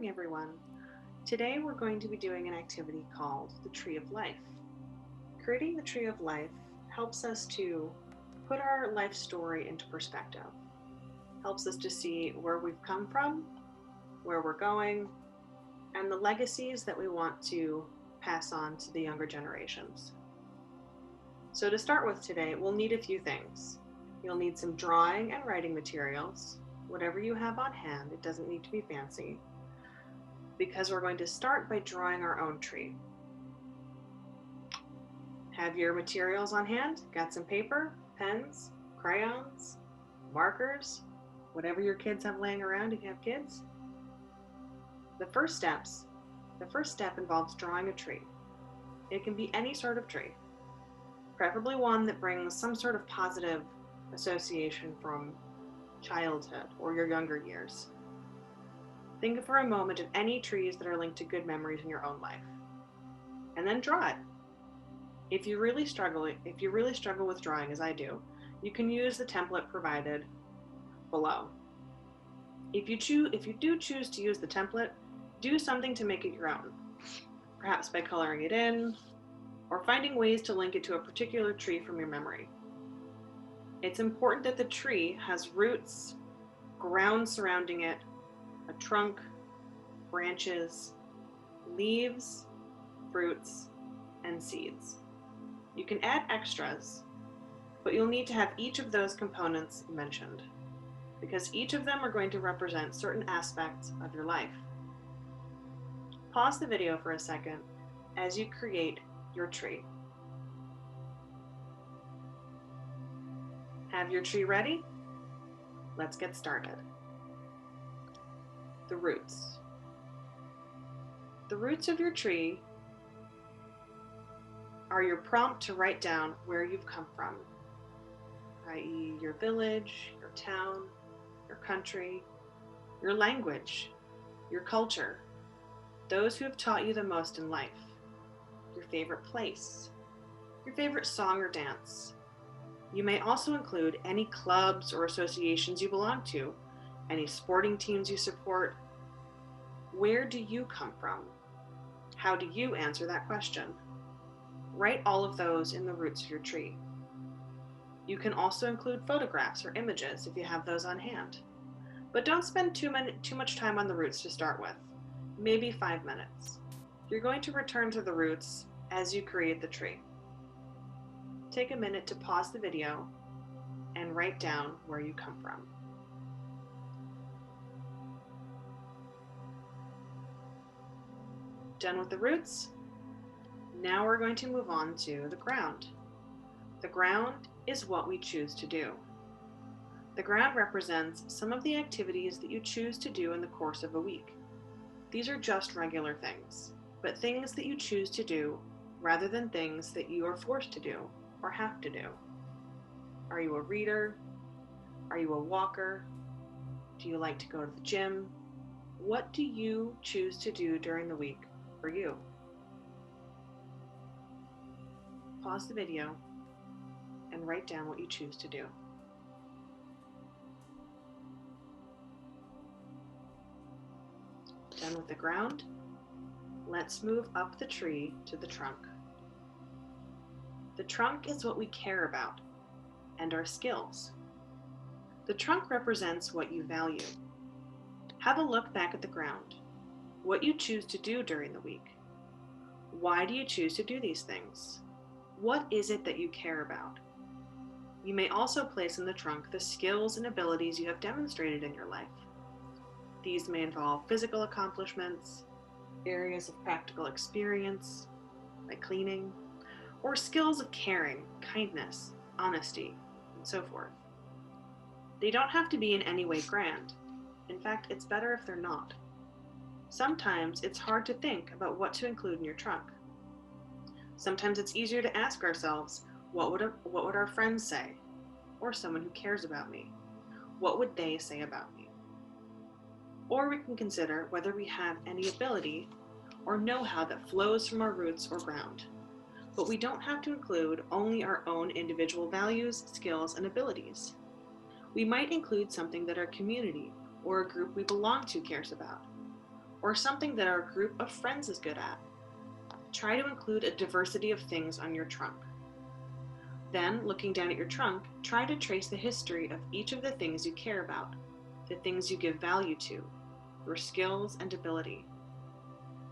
morning, everyone. Today we're going to be doing an activity called the Tree of Life. Creating the Tree of Life helps us to put our life story into perspective, helps us to see where we've come from, where we're going, and the legacies that we want to pass on to the younger generations. So to start with today, we'll need a few things. You'll need some drawing and writing materials, whatever you have on hand. It doesn't need to be fancy, because we're going to start by drawing our own tree. Have your materials on hand? Got some paper, pens, crayons, markers, whatever your kids have laying around if you have kids? The first step involves drawing a tree. It can be any sort of tree, preferably one that brings some sort of positive association from childhood or your younger years. Think for a moment of any trees that are linked to good memories in your own life, and then draw it. If you really struggle with drawing, as I do, you can use the template provided below. If you do choose to use the template, do something to make it your own, perhaps by coloring it in or finding ways to link it to a particular tree from your memory. It's important that the tree has roots, ground surrounding it, a trunk, branches, leaves, fruits, and seeds. You can add extras, but you'll need to have each of those components mentioned, because each of them are going to represent certain aspects of your life. Pause the video for a second as you create your tree. Have your tree ready? Let's get started. The roots. The roots of your tree are your prompt to write down where you've come from, i.e. your village, your town, your country, your language, your culture, those who have taught you the most in life, your favorite place, your favorite song or dance. You may also include any clubs or associations you belong to, any sporting teams you support. Where do you come from? How do you answer that question? Write all of those in the roots of your tree. You can also include photographs or images if you have those on hand. But don't spend too much time on the roots to start with, maybe 5 minutes. You're going to return to the roots as you create the tree. Take a minute to pause the video and write down where you come from. Done with the roots? Now we're going to move on to the ground. The ground is what we choose to do. The ground represents some of the activities that you choose to do in the course of a week. These are just regular things, but things that you choose to do rather than things that you are forced to do or have to do. Are you a reader? Are you a walker? Do you like to go to the gym? What do you choose to do during the week for you? Pause the video and write down what you choose to do. Done with the ground? Let's move up the tree to the trunk. The trunk is what we care about and our skills. The trunk represents what you value. Have a look back at the ground, what you choose to do during the week. Why do you choose to do these things? What is it that you care about? You may also place in the trunk the skills and abilities you have demonstrated in your life. These may involve physical accomplishments, areas of practical experience, like cleaning, or skills of caring, kindness, honesty, and so forth. They don't have to be in any way grand. In fact, it's better if they're not. Sometimes it's hard to think about what to include in your trunk. Sometimes it's easier to ask ourselves, what would our friends say? Or someone who cares about me? What would they say about me? Or we can consider whether we have any ability or know-how that flows from our roots or ground. But we don't have to include only our own individual values, skills, and abilities. We might include something that our community or a group we belong to cares about, or something that our group of friends is good at. Try to include a diversity of things on your trunk. Then, looking down at your trunk, try to trace the history of each of the things you care about, the things you give value to, your skills and ability.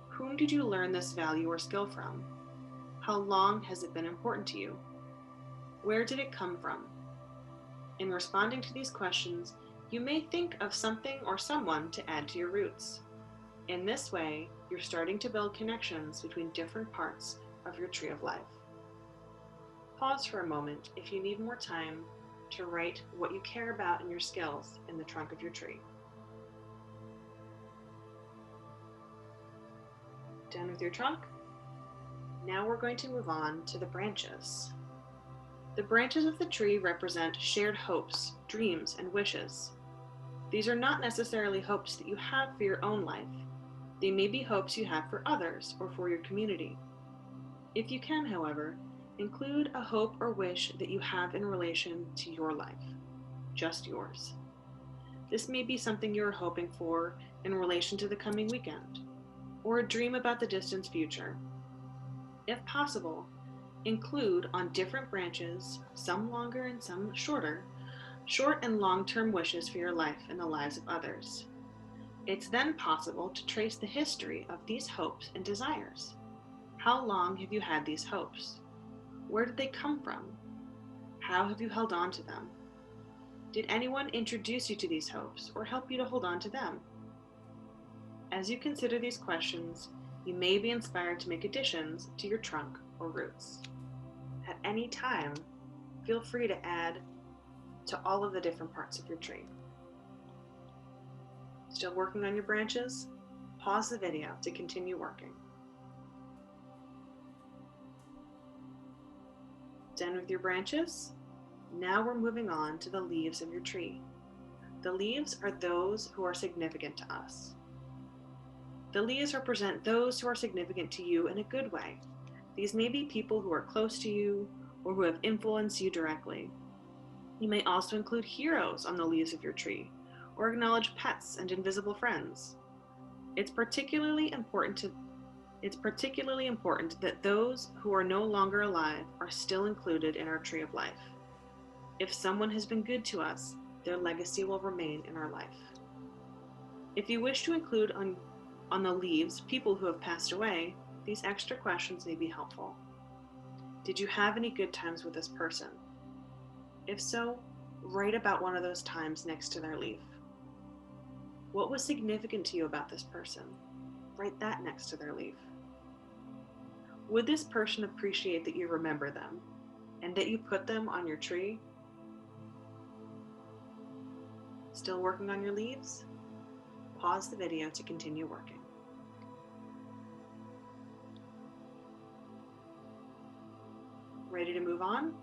Whom did you learn this value or skill from? How long has it been important to you? Where did it come from? In responding to these questions, you may think of something or someone to add to your roots. In this way, you're starting to build connections between different parts of your tree of life. Pause for a moment if you need more time to write what you care about and your skills in the trunk of your tree. Done with your trunk? Now we're going to move on to the branches. The branches of the tree represent shared hopes, dreams, and wishes. These are not necessarily hopes that you have for your own life. They may be hopes you have for others or for your community. If you can, however, include a hope or wish that you have in relation to your life, just yours. This may be something you're hoping for in relation to the coming weekend, or a dream about the distant future. If possible, include on different branches, some longer and some shorter, short and long-term wishes for your life and the lives of others. It's then possible to trace the history of these hopes and desires. How long have you had these hopes? Where did they come from? How have you held on to them? Did anyone introduce you to these hopes or help you to hold on to them? As you consider these questions, you may be inspired to make additions to your trunk or roots. At any time, feel free to add to all of the different parts of your tree. Still working on your branches? Pause the video to continue working. Done with your branches? Now we're moving on to the leaves of your tree. The leaves are those who are significant to us. The leaves represent those who are significant to you in a good way. These may be people who are close to you or who have influenced you directly. You may also include heroes on the leaves of your tree, or acknowledge pets and invisible friends. It's particularly important that those who are no longer alive are still included in our tree of life. If someone has been good to us, their legacy will remain in our life. If you wish to include on the leaves people who have passed away, these extra questions may be helpful. Did you have any good times with this person? If so, write about one of those times next to their leaf. What was significant to you about this person? Write that next to their leaf. Would this person appreciate that you remember them and that you put them on your tree? Still working on your leaves? Pause the video to continue working. Ready to move on?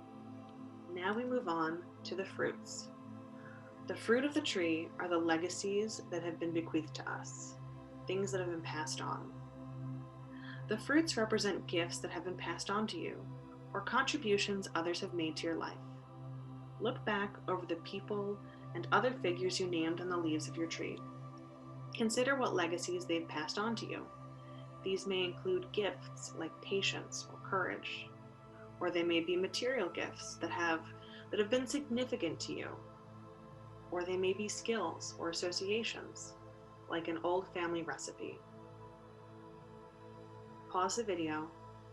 Now we move on to the fruits. The fruit of the tree are the legacies that have been bequeathed to us, things that have been passed on. The fruits represent gifts that have been passed on to you, or contributions others have made to your life. Look back over the people and other figures you named on the leaves of your tree. Consider what legacies they've passed on to you. These may include gifts like patience or courage, or they may be material gifts that have been significant to you, or they may be skills or associations, like an old family recipe. Pause the video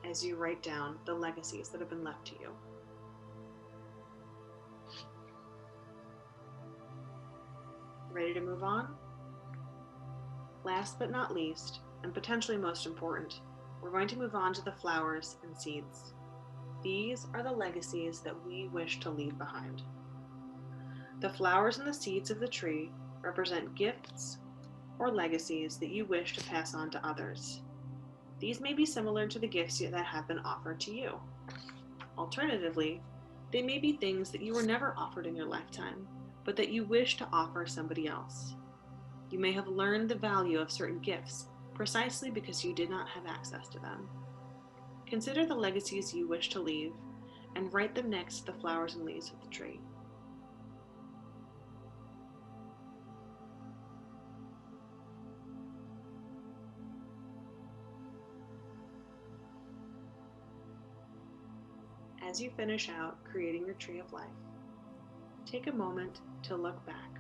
as you write down the legacies that have been left to you. Ready to move on? Last but not least, and potentially most important, we're going to move on to the flowers and seeds. These are the legacies that we wish to leave behind. The flowers and the seeds of the tree represent gifts or legacies that you wish to pass on to others. These may be similar to the gifts that have been offered to you. Alternatively, they may be things that you were never offered in your lifetime, but that you wish to offer somebody else. You may have learned the value of certain gifts precisely because you did not have access to them. Consider the legacies you wish to leave and write them next to the flowers and leaves of the tree. As you finish out creating your tree of life, take a moment to look back.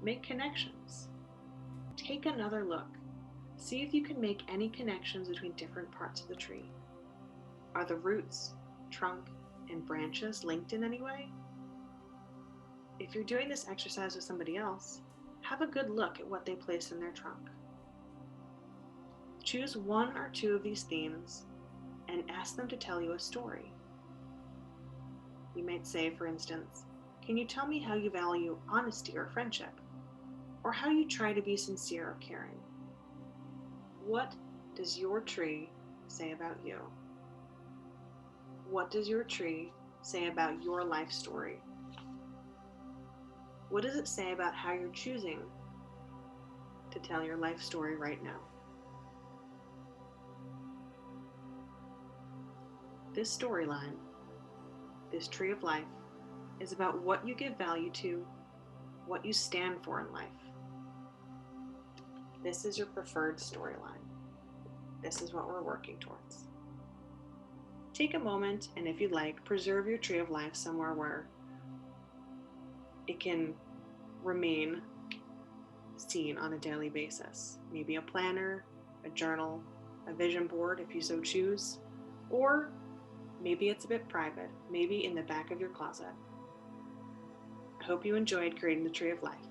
Make connections. Take another look. See if you can make any connections between different parts of the tree. Are the roots, trunk, and branches linked in any way? If you're doing this exercise with somebody else, have a good look at what they placed in their trunk. Choose one or two of these themes and ask them to tell you a story. You might say, for instance, "Can you tell me how you value honesty or friendship? Or how you try to be sincere or caring?" What does your tree say about you? What does your tree say about your life story? What does it say about how you're choosing to tell your life story right now? This storyline, this tree of life, is about what you give value to, what you stand for in life. This is your preferred storyline. This is what we're working towards. Take a moment, and if you'd like, preserve your tree of life somewhere where it can remain seen on a daily basis. Maybe a planner, a journal, a vision board if you so choose, or maybe it's a bit private, maybe in the back of your closet. I hope you enjoyed creating the tree of life.